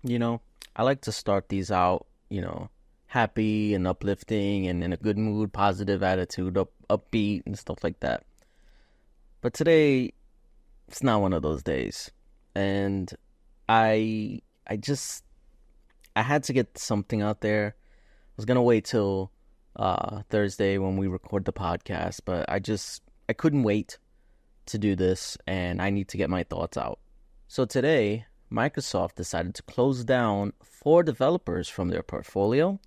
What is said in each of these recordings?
You know, I like to start these out, happy and uplifting and in a good mood, positive attitude, upbeat and stuff like that. But today, it's not one of those days. And I just I had to get something out there. I was gonna wait till Thursday when we record the podcast, but I couldn't wait to do this and I need to get my thoughts out. So today, Microsoft decided to close down four developers from their portfolio.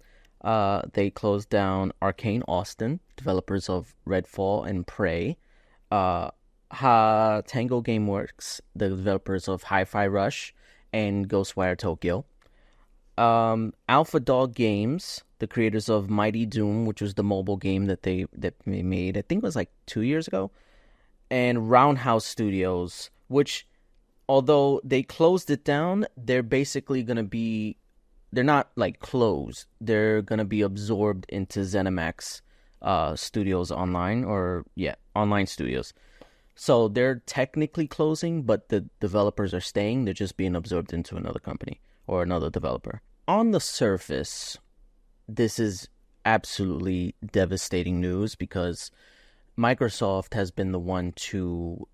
They closed down Arcane Austin, developers of Redfall and Prey. Uh, Tango Gameworks, the developers of Hi-Fi Rush and Ghostwire Tokyo. Alpha Dog Games, the creators of Mighty Doom, which was the mobile game that they made, I think it was like 2 years ago, and Roundhouse Studios, which although they closed it down, they're not like closed. They're gonna be absorbed into ZeniMax Studios Online, or yeah, Online Studios. So they're technically closing, but the developers are staying. They're just being absorbed into another company or another developer. On the surface, this is absolutely devastating news because Microsoft has been the one to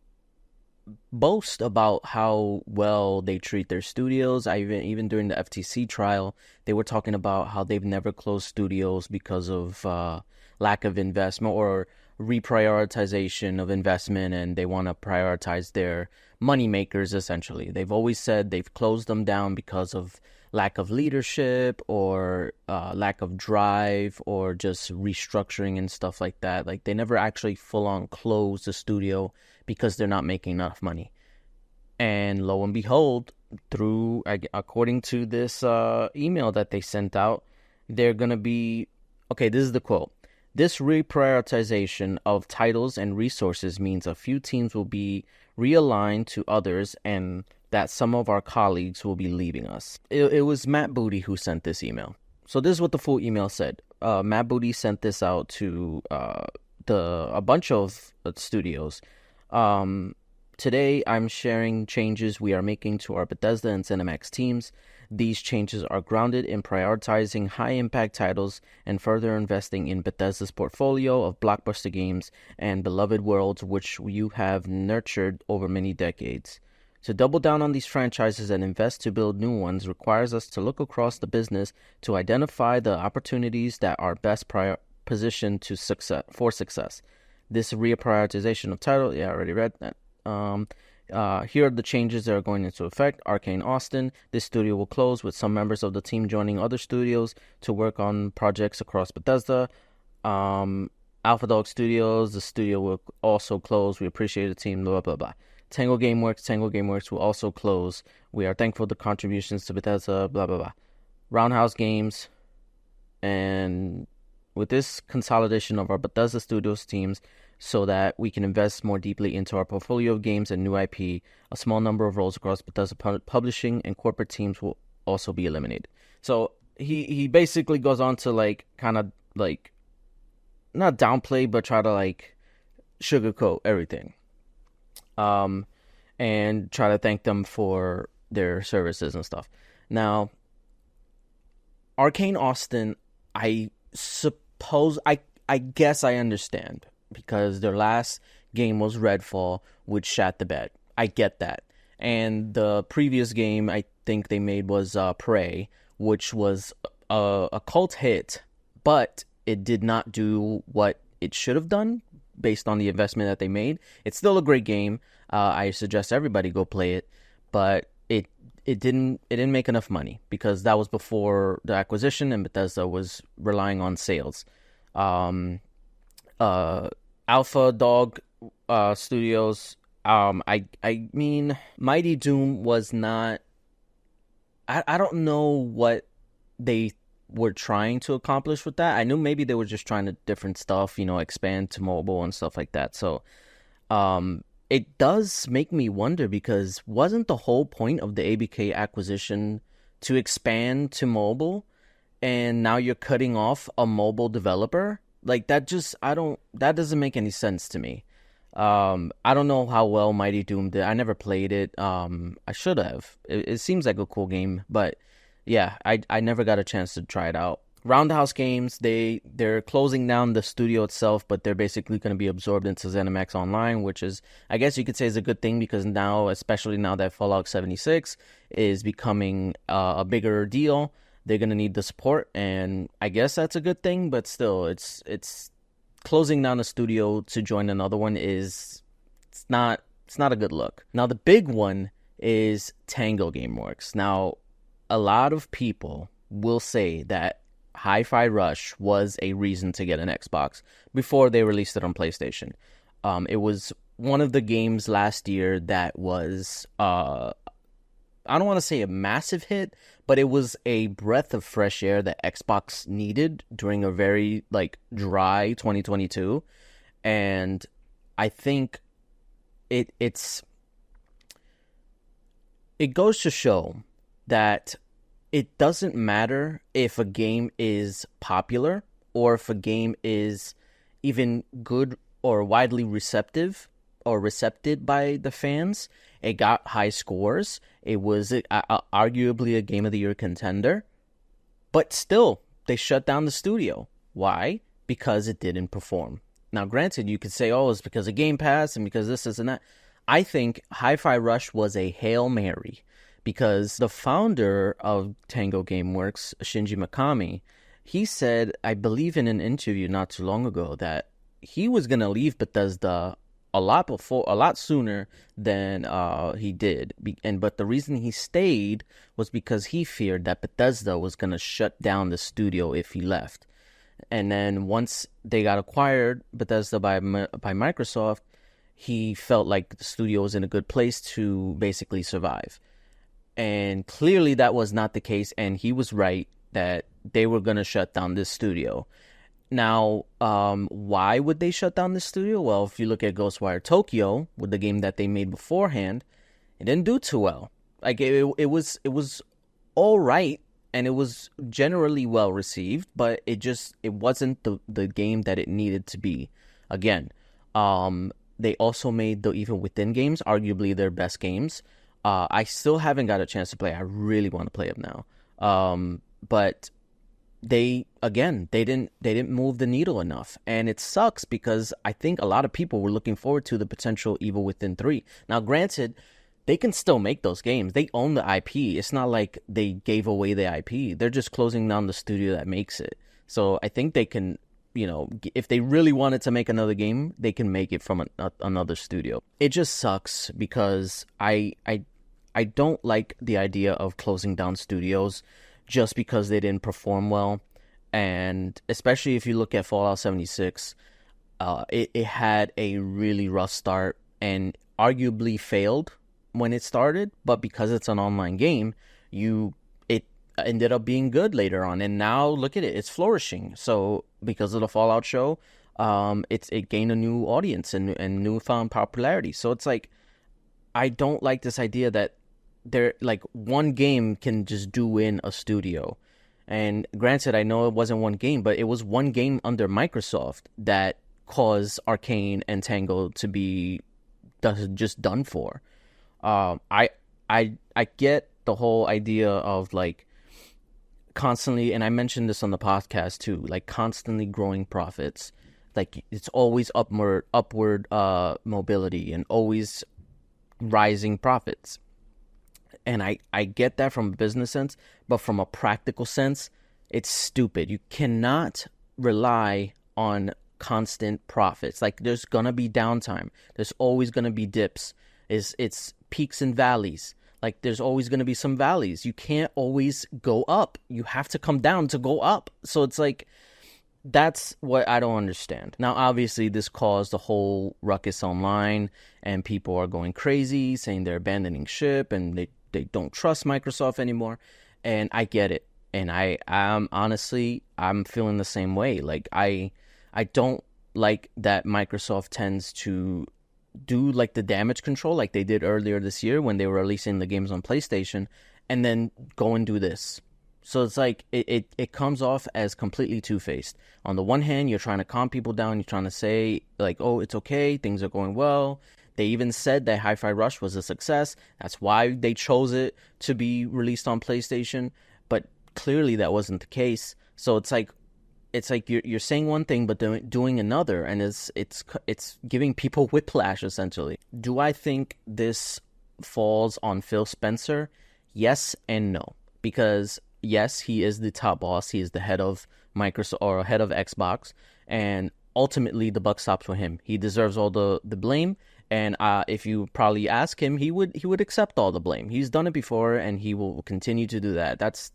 boast about how well they treat their studios. Even during the FTC trial, they were talking about how they've never closed studios because of lack of investment or reprioritization of investment, and they want to prioritize their money makers. Essentially, they've always said they've closed them down because of lack of leadership or lack of drive or just restructuring and stuff like that. Like they never actually full on closed the studio because they're not making enough money. And lo and behold, according to this email that they sent out, they're gonna be okay. This is the quote: "This reprioritization of titles and resources means a few teams will be realigned to others, and that some of our colleagues will be leaving us." It was Matt Booty who sent this email. So this is what the full email said. Matt Booty sent this out to a bunch of studios. Um, Today, I'm sharing changes we are making to our Bethesda and ZeniMax teams. These changes are grounded in prioritizing high-impact titles and further investing in Bethesda's portfolio of blockbuster games and beloved worlds which you have nurtured over many decades. To double down on these franchises and invest to build new ones requires us to look across the business to identify the opportunities that are best positioned for success. This reprioritization of title, yeah, I already read that. Here are the changes that are going into effect. Arcane Austin. This studio will close with some members of the team joining other studios to work on projects across Bethesda. Alpha Dog Studios. The studio will also close. We appreciate the team. Blah, blah, blah. Tango Gameworks. Tango Gameworks will also close. We are thankful for the contributions to Bethesda. Blah, blah, blah. Roundhouse Games. And with this consolidation of our Bethesda Studios teams, so that we can invest more deeply into our portfolio of games and new IP. A small number of roles across Bethesda publishing and corporate teams will also be eliminated. So he basically goes on to like kind of like not downplay but try to like sugarcoat everything. And try to thank them for their services and stuff. Now, Arcane Austin, I suppose I guess I understand because their last game was Redfall, which shat the bed. I get that. And the previous game I think they made was Prey, which was a cult hit, but it did not do what it should have done based on the investment that they made. It's still a great game. I suggest everybody go play it, but it didn't make enough money because that was before the acquisition and Bethesda was relying on sales. Alpha Dog Studios. I mean, Mighty Doom was not. I don't know what they were trying to accomplish with that. I knew maybe they were just trying to different stuff, expand to mobile and stuff like that. So, it does make me wonder because wasn't the whole point of the ABK acquisition to expand to mobile, and now you're cutting off a mobile developer? Like that doesn't make any sense to me. I don't know how well Mighty Doom did. I never played it. I should have. It seems like a cool game, but yeah, I never got a chance to try it out. Roundhouse Games, they're closing down the studio itself, but they're basically going to be absorbed into ZeniMax Online, which is, I guess you could say, is a good thing, because now, especially now that Fallout 76 is becoming a bigger deal, they're going to need the support, and I guess that's a good thing. But still, it's closing down a studio to join another one is it's not a good look. Now the big one is Tango Gameworks. Now a lot of people will say that Hi-Fi Rush was a reason to get an Xbox before they released it on PlayStation. It was one of the games last year that was I don't want to say a massive hit, but it was a breath of fresh air that Xbox needed during a very dry 2022. And I think it's it goes to show that it doesn't matter if a game is popular or if a game is even good or widely receptive or recepted by the fans. It got high scores. It was arguably a Game of the Year contender. But still, they shut down the studio. Why? Because it didn't perform. Now, granted, you could say, oh, it's because of Game Pass and because this and that. I think Hi-Fi Rush was a Hail Mary, because the founder of Tango Gameworks, Shinji Mikami, he said, I believe in an interview not too long ago, that he was going to leave Bethesda a lot sooner than he did. But the reason he stayed was because he feared that Bethesda was going to shut down the studio if he left. And then once they got acquired, Bethesda by Microsoft, he felt like the studio was in a good place to basically survive. And clearly that was not the case, and he was right that they were going to shut down this studio. Now, why would they shut down the studio? Well, if you look at Ghostwire Tokyo, with the game that they made beforehand, it didn't do too well. Like, it was all right, and it was generally well received, but it wasn't the game that it needed to be. Again, they also made the Even Within games, arguably their best games. I still haven't got a chance to play. I really want to play them now. But they didn't move the needle enough, and it sucks because I think a lot of people were looking forward to the potential Evil Within 3. Now, granted, they can still make those games. They own the IP. It's not like they gave away the IP. They're just closing down the studio that makes it. So I think they can, if they really wanted to make another game, they can make it from another studio. It just sucks because I don't like the idea of closing down studios just because they didn't perform well. And especially if you look at Fallout 76, it had a really rough start and arguably failed when it started, but because it's an online game, it ended up being good later on. And now look at it, it's flourishing. So because of the Fallout show, it gained a new audience and newfound popularity. So it's like, I don't like this idea that one game can just do in a studio. And granted, I know it wasn't one game, but it was one game under Microsoft that caused Arcane and Tango to be just done for. I get the whole idea of constantly, and I mentioned this on the podcast too, constantly growing profits. It's always upward mobility and always rising profits. And I get that from a business sense, but from a practical sense, it's stupid. You cannot rely on constant profits. There's gonna be downtime. There's always gonna be dips. It's peaks and valleys. There's always gonna be some valleys. You can't always go up. You have to come down to go up. So it's that's what I don't understand. Now, obviously, this caused a whole ruckus online, and people are going crazy, saying they're abandoning ship, and they don't trust Microsoft anymore. And I get it. And I'm honestly, I'm feeling the same way. I don't like that Microsoft tends to do the damage control like they did earlier this year when they were releasing the games on PlayStation, and then go and do this. So it's like it comes off as completely two-faced. On the one hand, you're trying to calm people down. You're trying to say, like, oh, it's okay. Things are going well. They even said that Hi-Fi Rush was a success. That's why they chose it to be released on PlayStation. But clearly that wasn't the case. So it's like you're saying one thing but doing another, and it's giving people whiplash essentially. Do I think this falls on Phil Spencer? Yes and no, because yes, he is the top boss. He is the head of Microsoft or head of Xbox, and ultimately the buck stops with him. He deserves all the blame, and if you probably ask him, he would accept all the blame. He's done it before, and he will continue to do that. That's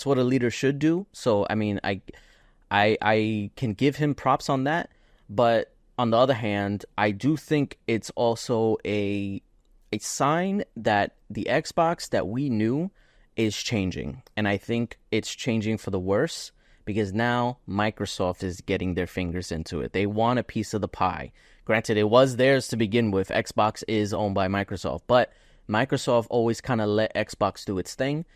what a leader should do. So I mean, I can give him props on that, but on the other hand, I do think it's also a sign that the Xbox that we knew is changing. And I think it's changing for the worse because now Microsoft is getting their fingers into it. They want a piece of the pie. Granted, it was theirs to begin with. Xbox is owned by Microsoft, but Microsoft always kind of let Xbox do its thing.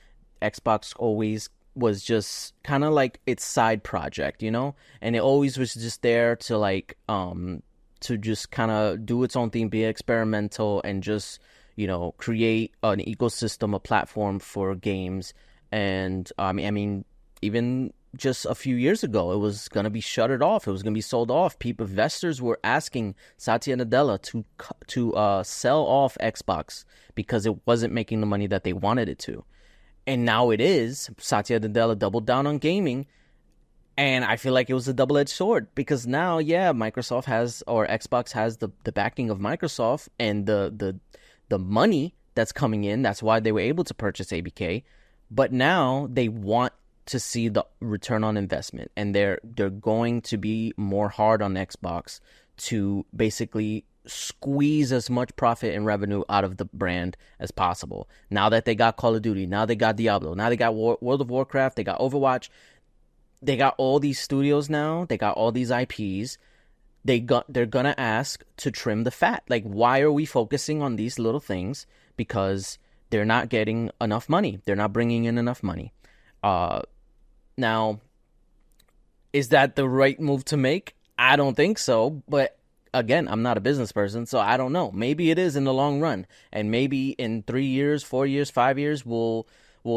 Xbox always was just kind of like its side project, you know? And it always was just there to like to just kind of do its own thing, be experimental, and just, you know, create an ecosystem, a platform for games. And I mean, even just a few years ago, it was going to be shuttered off. It was going to be sold off. Investors were asking Satya Nadella to sell off Xbox because it wasn't making the money that they wanted it to. And now it is. Satya Nadella doubled down on gaming. And I feel like it was a double-edged sword because now, yeah, Microsoft has, or Xbox has the backing of Microsoft and the money that's coming in. That's why they were able to purchase ABK. But now they want to see the return on investment, and they're going to be more hard on Xbox to basically squeeze as much profit and revenue out of the brand as possible. Now that they got Call of Duty, now they got Diablo, now they got World of Warcraft, they got Overwatch, they got all these studios now, they got all these IPs. They're gonna ask to trim the fat. Like, why are we focusing on these little things? Because they're not getting enough money. They're not bringing in enough money. Now, is that the right move to make? I don't think so, but again, I'm not a business person, so I don't know. Maybe it is in the long run, and maybe in 3 years, 4 years, 5 years, we'll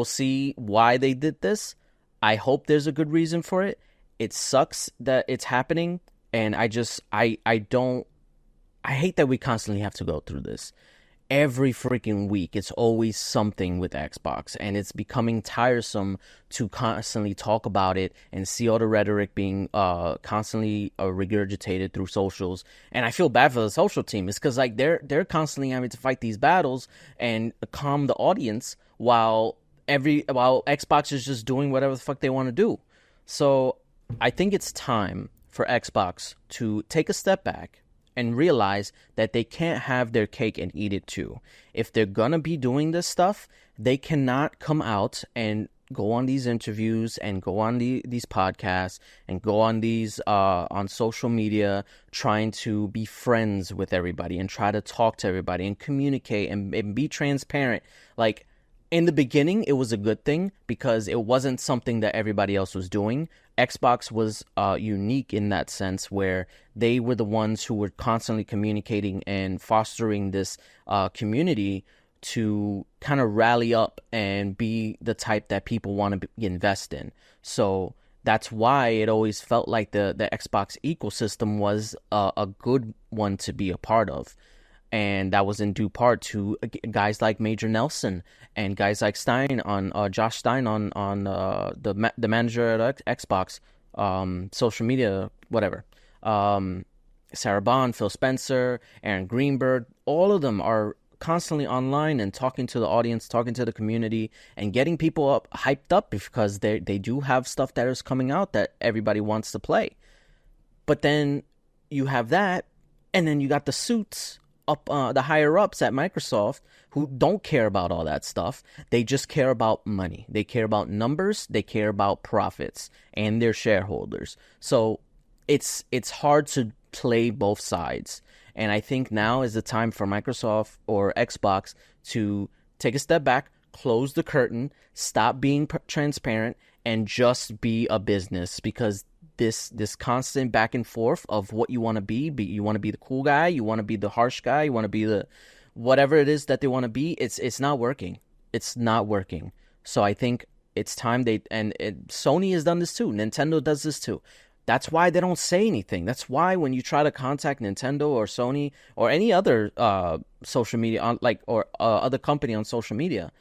see why they did this. I hope there's a good reason for it. It sucks that it's happening, and I hate that we constantly have to go through this. Every freaking week, it's always something with Xbox, and it's becoming tiresome to constantly talk about it and see all the rhetoric being constantly regurgitated through socials. And I feel bad for the social team. It's because like they're constantly having to fight these battles and calm the audience while Xbox is just doing whatever the fuck they want to do. So I think it's time for Xbox to take a step back and realize that they can't have their cake and eat it too. If they're gonna be doing this stuff, they cannot come out and go on these interviews and go on these podcasts and go on these on social media trying to be friends with everybody and try to talk to everybody and communicate and be transparent. Like, in the beginning, it was a good thing because it wasn't something that everybody else was doing. Xbox was unique in that sense where they were the ones who were constantly communicating and fostering this community to kind of rally up and be the type that people want to invest in. So that's why it always felt like the Xbox ecosystem was a good one to be a part of. And that was in due part to guys like Major Nelson and guys like Josh Stein on the manager at Xbox, social media, whatever. Sarah Bond, Phil Spencer, Aaron Greenberg, all of them are constantly online and talking to the audience, talking to the community, and getting people hyped up because they do have stuff that is coming out that everybody wants to play. But then you have that, and then you got the suits up, the higher ups at Microsoft who don't care about all that stuff. They just care about money. They care about numbers. They care about profits and their shareholders. So it's hard to play both sides. And I think now is the time for Microsoft or Xbox to take a step back, close the curtain, stop being transparent, and just be a business, because this constant back and forth of what you want to be, you want to be the cool guy, you want to be the harsh guy, you want to be the whatever it is that they want to be, it's not working. It's not working. So I think it's time Sony has done this too. Nintendo does this too. That's why they don't say anything. That's why when you try to contact Nintendo or Sony or any other social media or other company on social media,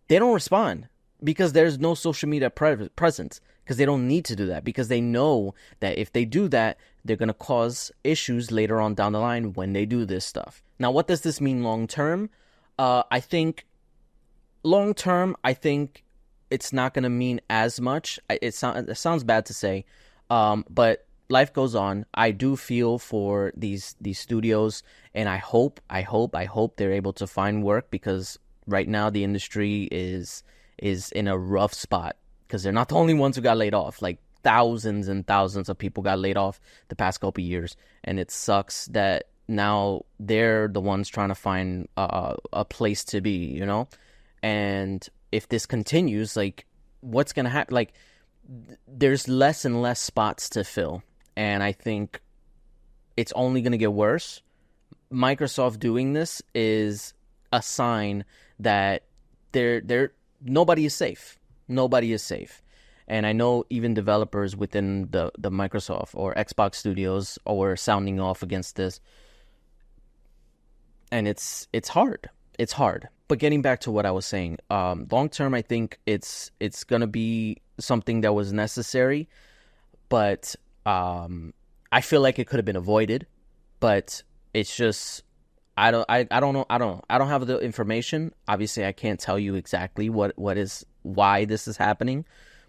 they don't respond, because there's no social media presence, because they don't need to do that, because they know that if they do that, they're going to cause issues later on down the line when they do this stuff. Now, what does this mean long term? I think long term, it's not going to mean as much. It sounds bad to say, but life goes on. I do feel for these studios, and I hope they're able to find work, because right now the industry is in a rough spot, because they're not the only ones who got laid off. Like, thousands and thousands of people got laid off the past couple years, and it sucks that now they're the ones trying to find a place to be, you know? And if this continues, like, what's going to happen? Like, there's less and less spots to fill, and I think it's only going to get worse. Microsoft doing this is a sign that nobody is safe. Nobody is safe. And I know even developers within the Microsoft or Xbox studios are sounding off against this. And it's hard. It's hard. But getting back to what I was saying, long term, I think it's gonna be something that was necessary, but I feel like it could have been avoided. But it's just I don't know. I don't have the information. Obviously, I can't tell you exactly why this is happening,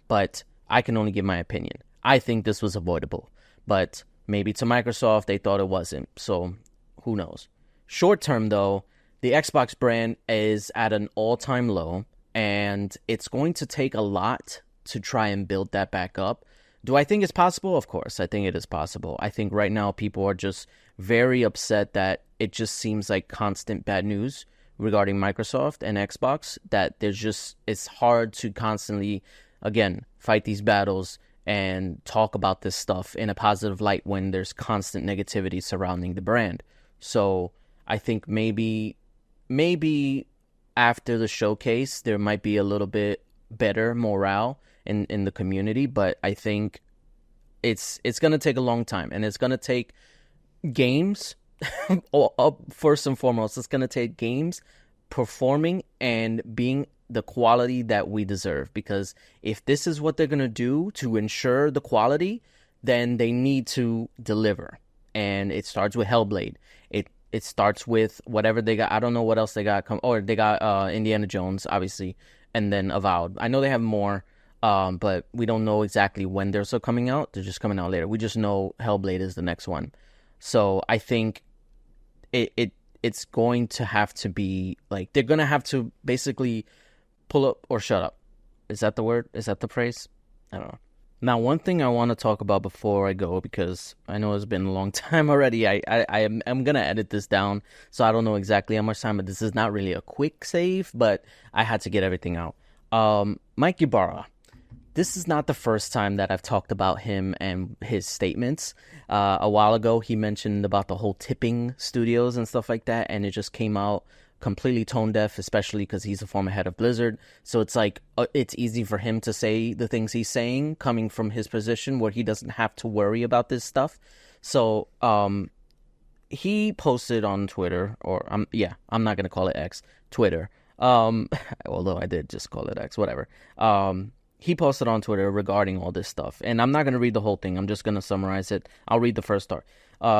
but I can only give my opinion. I think this was avoidable, but maybe to Microsoft they thought it wasn't. So who knows? Short term though, the Xbox brand is at an all-time low, and it's going to take a lot to try and build that back up. Do I think it's possible? Of course, I think it is possible. I think right now people are just very upset that it just seems like constant bad news regarding Microsoft and Xbox, that it's hard to constantly, again, fight these battles and talk about this stuff in a positive light when there's constant negativity surrounding the brand. So I think maybe after the showcase, there might be a little bit better morale in the community, but I think it's going to take a long time, and it's going to take games first and foremost. It's going to take games performing and being the quality that we deserve, because if this is what they're going to do to ensure the quality, then they need to deliver. And it starts with Hellblade. It starts with whatever they got. I don't know what else they got. They got Indiana Jones, obviously, and then Avowed. I know they have more, but we don't know exactly when they're still coming out. They're just coming out later. We just know Hellblade is the next one. So I think it's going to have to be like, they're going to have to basically pull up or shut up. Is that the word? Is that the phrase? I don't know. Now, one thing I want to talk about before I go, because I know it's been a long time already. I'm going to edit this down, so I don't know exactly how much time, but this is not really a quick save, but I had to get everything out. Mike Ybarra. This is not the first time that I've talked about him and his statements. A while ago, he mentioned about the whole tipping studios and stuff like that, and it just came out completely tone deaf, especially because he's a former head of Blizzard. So it's like, it's easy for him to say the things he's saying coming from his position where he doesn't have to worry about this stuff. So he posted on Twitter, I'm not going to call it X, Twitter. Although I did just call it X, whatever. He posted on Twitter regarding all this stuff. And I'm not going to read the whole thing. I'm just going to summarize it. I'll read the first part.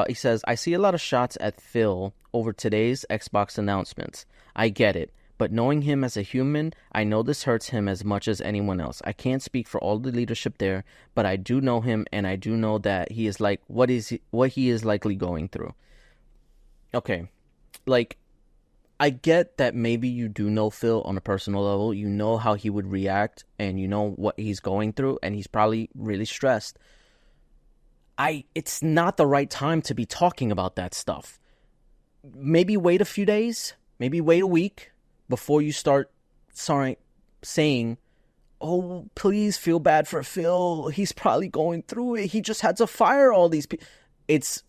He says, I see a lot of shots at Phil over today's Xbox announcements. I get it. But knowing him as a human, I know this hurts him as much as anyone else. I can't speak for all the leadership there, but I do know him, and I do know that he is like what he is likely going through. Okay. Like, I get that maybe you do know Phil on a personal level. You know how he would react, and you know what he's going through, and he's probably really stressed. It's not the right time to be talking about that stuff. Maybe wait a few days, maybe wait a week before you start sorry, saying, oh, please feel bad for Phil. He's probably going through it. He just had to fire all these people. It's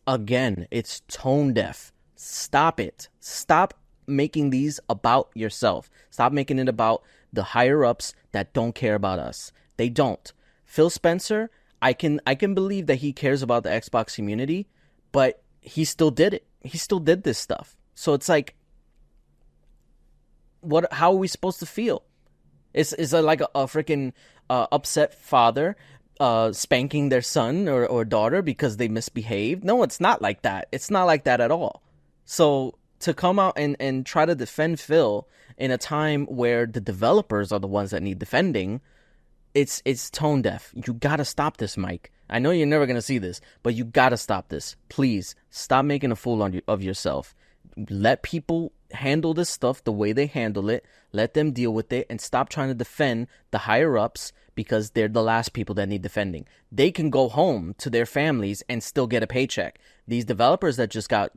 tone deaf. Stop it. Stop making these about yourself. Stop making it about the higher ups that don't care about us. They don't. Phil Spencer, I can believe that he cares about the Xbox community, but he still did it. He still did this stuff. So it's like, how are we supposed to feel? Is it like a freaking upset father spanking their son or daughter because they misbehaved? No, it's not like that. It's not like that at all. So to come out and try to defend Phil in a time where the developers are the ones that need defending, it's tone deaf. You gotta stop this, Mike. I know you're never gonna see this, but you gotta stop this. Please stop making a fool of yourself. Let people handle this stuff the way they handle it. Let them deal with it and stop trying to defend the higher ups because they're the last people that need defending. They can go home to their families and still get a paycheck. These developers that just got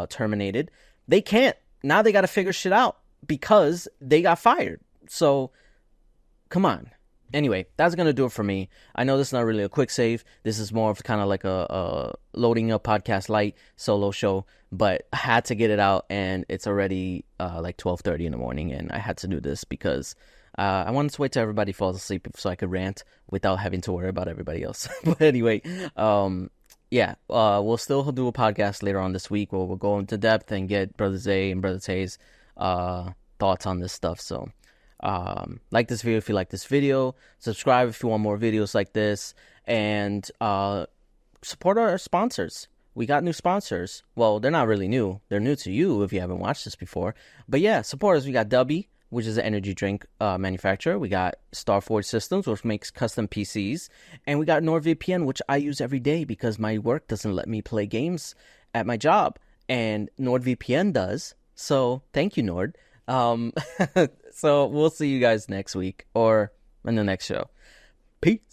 terminated, they can't. Now they got to figure shit out because they got fired. So, come on. Anyway, that's going to do it for me. I know this is not really a quick save. This is more of kind of like a loading up podcast light solo show, but I had to get it out, and it's already like 12:30 in the morning, and I had to do this because I wanted to wait till everybody falls asleep so I could rant without having to worry about everybody else. But anyway, we'll still do a podcast later on this week where we'll go into depth and get Brother Zay and Brother Tay's thoughts on this stuff. So like this video if you like this video, subscribe if you want more videos like this, and support our sponsors. We got new sponsors. Well, they're not really new. They're new to you if you haven't watched this before. But yeah, support us. We got Dubby, which is an energy drink manufacturer. We got Starforge Systems, which makes custom PCs. And we got NordVPN, which I use every day because my work doesn't let me play games at my job. And NordVPN does. So thank you, Nord. So we'll see you guys next week or in the next show. Peace.